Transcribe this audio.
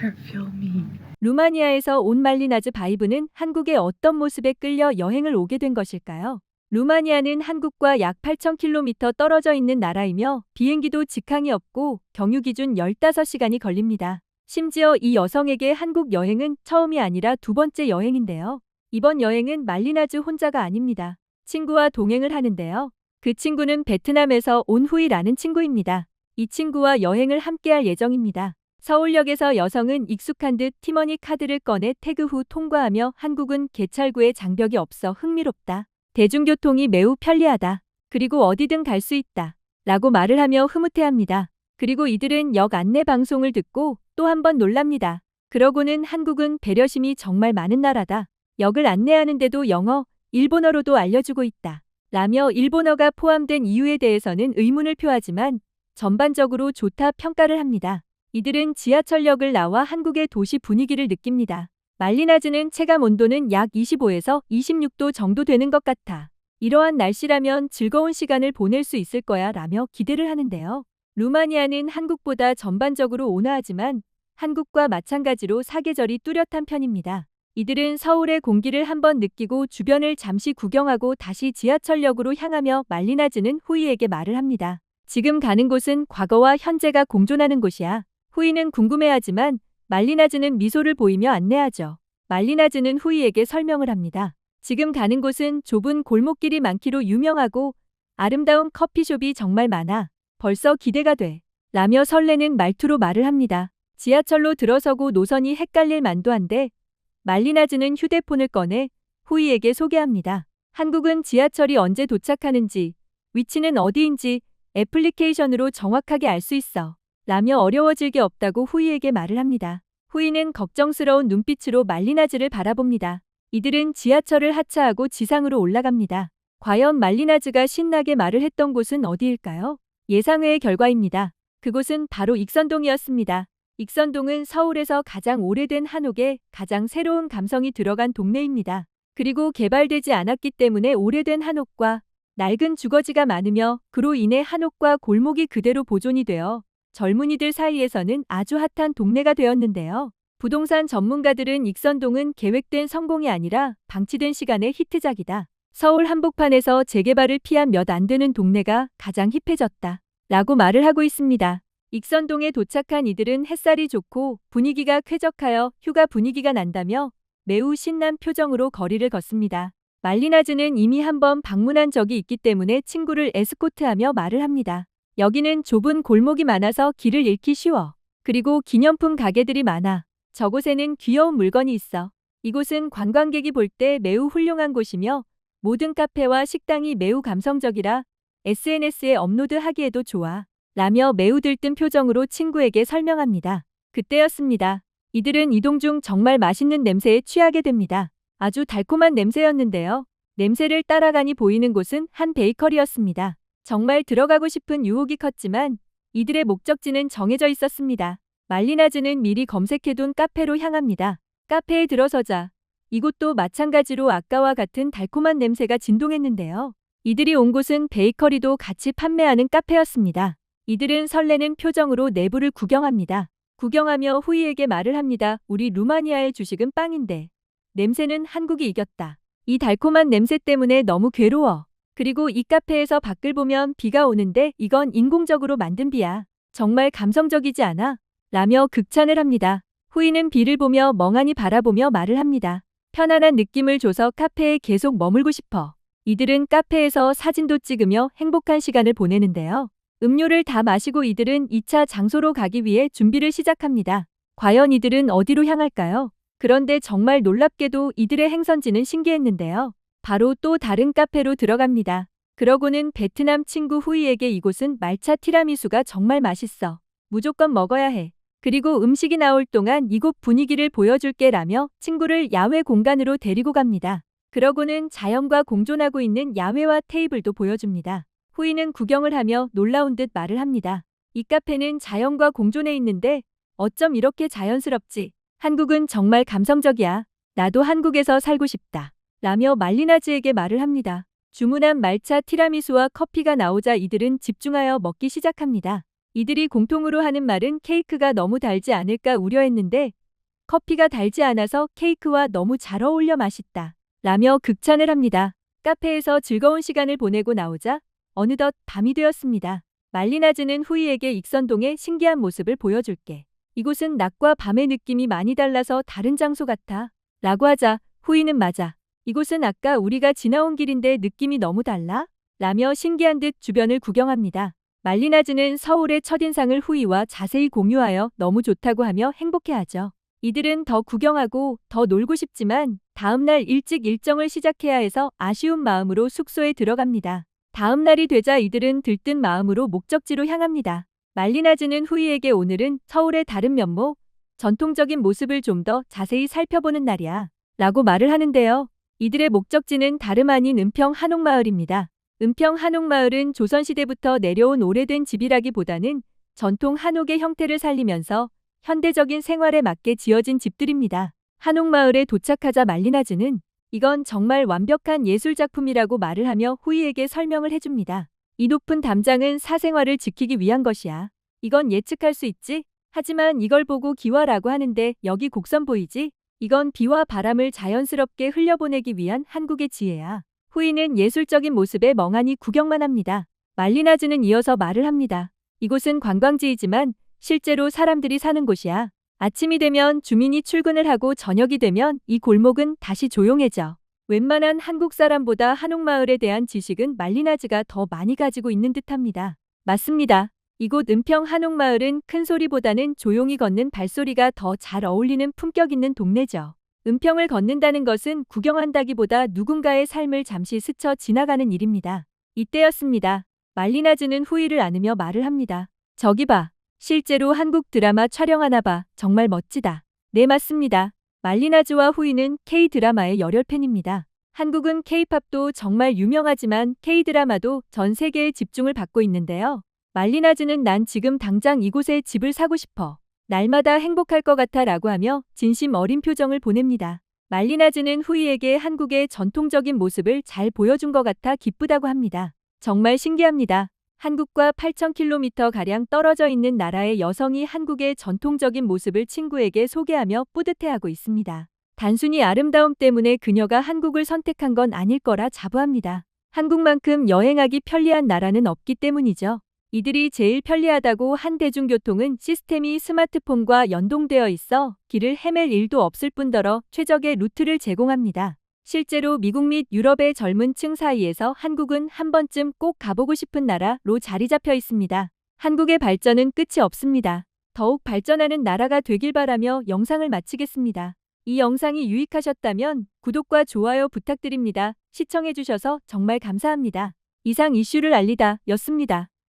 can't feel me. 루마니아에서 온 말리나즈 바이브는 한국의 어떤 모습에 끌려 여행을 오게 된 것일까요? 루마니아는 한국과 약 8,000km 떨어져 있는 나라이며 비행기도 직항이 없고 경유 기준 15시간이 걸립니다. 심지어 이 여성에게 한국 여행은 처음이 아니라 두 번째 여행인데요. 이번 여행은 말리나즈 혼자가 아닙니다. 친구와 동행을 하는데요. 그 친구는 베트남에서 온 후이라는 친구입니다. 이 친구와 여행을 함께할 예정입니다. 서울역에서 여성은 익숙한 듯 티머니 카드를 꺼내 태그 후 통과하며 한국은 개찰구에 장벽이 없어 흥미롭다. 대중교통이 매우 편리하다. 그리고 어디든 갈 수 있다. 라고 말을 하며 흐뭇해합니다. 그리고 이들은 역 안내 방송을 듣고 또 한 번 놀랍니다. 그러고는 한국은 배려심이 정말 많은 나라다. 역을 안내하는데도 영어, 일본어로도 알려주고 있다. 라며 일본어가 포함된 이유에 대해서는 의문을 표하지만 전반적으로 좋다 평가를 합니다. 이들은 지하철역을 나와 한국의 도시 분위기를 느낍니다. 말리나즈는 체감 온도는 약 25에서 26도 정도 되는 것 같아. 이러한 날씨라면 즐거운 시간을 보낼 수 있을 거야 라며 기대를 하는데요. 루마니아는 한국보다 전반적으로 온화하지만 한국과 마찬가지로 사계절이 뚜렷한 편입니다. 이들은 서울의 공기를 한번 느끼고 주변을 잠시 구경하고 다시 지하철역으로 향하며 말리나즈는 후이에게 말을 합니다. 지금 가는 곳은 과거와 현재가 공존하는 곳이야. 후이는 궁금해하지만 말리나즈는 미소를 보이며 안내하죠. 말리나즈는 후이에게 설명을 합니다. 지금 가는 곳은 좁은 골목길이 많기로 유명하고 아름다운 커피숍이 정말 많아. 벌써 기대가 돼. 라며 설레는 말투로 말을 합니다. 지하철로 들어서고 노선이 헷갈릴 만도 한데 말리나즈는 휴대폰을 꺼내 후이에게 소개합니다. 한국은 지하철이 언제 도착하는지, 위치는 어디인지 애플리케이션으로 정확하게 알 수 있어. 라며 어려워질 게 없다고 후이에게 말을 합니다. 후이는 걱정스러운 눈빛으로 말리나즈를 바라봅니다. 이들은 지하철을 하차하고 지상으로 올라갑니다. 과연 말리나즈가 신나게 말을 했던 곳은 어디일까요? 예상외의 결과입니다. 그곳은 바로 익선동이었습니다. 익선동은 서울에서 가장 오래된 한옥에 가장 새로운 감성이 들어간 동네입니다. 그리고 개발되지 않았기 때문에 오래된 한옥과 낡은 주거지가 많으며 그로 인해 한옥과 골목이 그대로 보존이 되어 젊은이들 사이에서는 아주 핫한 동네가 되었는데요. 부동산 전문가들은 익선동은 계획된 성공이 아니라 방치된 시간의 히트작이다. 서울 한복판에서 재개발을 피한 몇 안 되는 동네가 가장 힙해졌다. 라고 말을 하고 있습니다. 익선동에 도착한 이들은 햇살이 좋고 분위기가 쾌적하여 휴가 분위기가 난다며 매우 신난 표정으로 거리를 걷습니다. 말리나즈는 이미 한번 방문한 적이 있기 때문에 친구를 에스코트하며 말을 합니다. 여기는 좁은 골목이 많아서 길을 잃기 쉬워. 그리고 기념품 가게들이 많아. 저곳에는 귀여운 물건이 있어. 이곳은 관광객이 볼 때 매우 훌륭한 곳이며 모든 카페와 식당이 매우 감성적이라 SNS에 업로드하기에도 좋아. 라며 매우 들뜬 표정으로 친구에게 설명합니다. 그때였습니다. 이들은 이동 중 정말 맛있는 냄새에 취하게 됩니다. 아주 달콤한 냄새였는데요. 냄새를 따라가니 보이는 곳은 한 베이커리였습니다. 정말 들어가고 싶은 유혹이 컸지만 이들의 목적지는 정해져 있었습니다. 말리나즈는 미리 검색해둔 카페로 향합니다. 카페에 들어서자 이곳도 마찬가지로 아까와 같은 달콤한 냄새가 진동했는데요. 이들이 온 곳은 베이커리도 같이 판매하는 카페였습니다. 이들은 설레는 표정으로 내부를 구경합니다. 구경하며 후이에게 말을 합니다. 우리 루마니아의 주식은 빵인데 냄새는 한국이 이겼다. 이 달콤한 냄새 때문에 너무 괴로워. 그리고 이 카페에서 밖을 보면 비가 오는데 이건 인공적으로 만든 비야. 정말 감성적이지 않아? 라며 극찬을 합니다. 후이는 비를 보며 멍하니 바라보며 말을 합니다. 편안한 느낌을 줘서 카페에 계속 머물고 싶어. 이들은 카페에서 사진도 찍으며 행복한 시간을 보내는데요. 음료를 다 마시고 이들은 2차 장소로 가기 위해 준비를 시작합니다. 과연 이들은 어디로 향할까요? 그런데 정말 놀랍게도 이들의 행선지는 신기했는데요. 바로 또 다른 카페로 들어갑니다. 그러고는 베트남 친구 후이에게 이곳은 말차 티라미수가 정말 맛있어. 무조건 먹어야 해. 그리고 음식이 나올 동안 이곳 분위기를 보여줄게 라며 친구를 야외 공간으로 데리고 갑니다. 그러고는 자연과 공존하고 있는 야외와 테이블도 보여줍니다. 후이는 구경을 하며 놀라운 듯 말을 합니다. 이 카페는 자연과 공존해 있는데 어쩜 이렇게 자연스럽지? 한국은 정말 감성적이야. 나도 한국에서 살고 싶다. 라며 말리나즈에게 말을 합니다. 주문한 말차 티라미수와 커피가 나오자 이들은 집중하여 먹기 시작합니다. 이들이 공통으로 하는 말은 케이크가 너무 달지 않을까 우려했는데 커피가 달지 않아서 케이크와 너무 잘 어울려 맛있다 라며 극찬을 합니다. 카페에서 즐거운 시간을 보내고 나오자 어느덧 밤이 되었습니다. 말리나즈는 후이에게 익선동의 신기한 모습을 보여줄게. 이곳은 낮과 밤의 느낌이 많이 달라서 다른 장소 같아. 라고 하자 후이는 맞아. 이곳은 아까 우리가 지나온 길인데 느낌이 너무 달라? 라며 신기한 듯 주변을 구경합니다. 말리나즈는 서울의 첫인상을 후이와 자세히 공유하여 너무 좋다고 하며 행복해하죠. 이들은 더 구경하고 더 놀고 싶지만 다음날 일찍 일정을 시작해야 해서 아쉬운 마음으로 숙소에 들어갑니다. 다음 날이 되자 이들은 들뜬 마음으로 목적지로 향합니다. 말리나즈는 후이에게 오늘은 서울의 다른 면모, 전통적인 모습을 좀 더 자세히 살펴보는 날이야 라고 말을 하는데요. 이들의 목적지는 다름 아닌 은평 한옥마을입니다. 은평 한옥마을은 조선시대부터 내려온 오래된 집이라기보다는 전통 한옥의 형태를 살리면서 현대적인 생활에 맞게 지어진 집들입니다. 한옥마을에 도착하자 말리나즈는 이건 정말 완벽한 예술작품이라고 말을 하며 후이에게 설명을 해줍니다. 이 높은 담장은 사생활을 지키기 위한 것이야. 이건 예측할 수 있지? 하지만 이걸 보고 기와라고 하는데 여기 곡선 보이지? 이건 비와 바람을 자연스럽게 흘려보내기 위한 한국의 지혜야. 후이는 예술적인 모습에 멍하니 구경만 합니다. 말리나즈는 이어서 말을 합니다. 이곳은 관광지이지만 실제로 사람들이 사는 곳이야. 아침이 되면 주민이 출근을 하고 저녁이 되면 이 골목은 다시 조용해져. 웬만한 한국 사람보다 한옥마을에 대한 지식은 말리나즈가 더 많이 가지고 있는 듯합니다. 맞습니다. 이곳 은평 한옥마을은 큰 소리보다는 조용히 걷는 발소리가 더 잘 어울리는 품격 있는 동네죠. 은평을 걷는다는 것은 구경한다기보다 누군가의 삶을 잠시 스쳐 지나가는 일입니다. 이때였습니다. 말리나즈는 후이를 안으며 말을 합니다. 저기 봐. 실제로 한국 드라마 촬영하나 봐. 정말 멋지다. 네, 맞습니다. 말리나즈와 후이는 K-드라마의 열혈 팬입니다. 한국은 K-팝도 정말 유명하지만 K-드라마도 전 세계의 집중을 받고 있는데요. 말리나즈는 난 지금 당장 이곳에 집을 사고 싶어. 날마다 행복할 것 같아 라고 하며 진심 어린 표정을 보냅니다. 말리나즈는 후이에게 한국의 전통적인 모습을 잘 보여준 것 같아 기쁘다고 합니다. 정말 신기합니다. 한국과 8,000km가량 떨어져 있는 나라의 여성이 한국의 전통적인 모습을 친구에게 소개하며 뿌듯해하고 있습니다. 단순히 아름다움 때문에 그녀가 한국을 선택한 건 아닐 거라 자부합니다. 한국만큼 여행하기 편리한 나라는 없기 때문이죠. 이들이 제일 편리하다고 한 대중교통은 시스템이 스마트폰과 연동되어 있어 길을 헤맬 일도 없을 뿐더러 최적의 루트를 제공합니다. 실제로 미국 및 유럽의 젊은 층 사이에서 한국은 한 번쯤 꼭 가보고 싶은 나라로 자리 잡혀 있습니다. 한국의 발전은 끝이 없습니다. 더욱 발전하는 나라가 되길 바라며 영상을 마치겠습니다. 이 영상이 유익하셨다면 구독과 좋아요 부탁드립니다. 시청해주셔서 정말 감사합니다. 이상 이슈를 알리다 였습니다.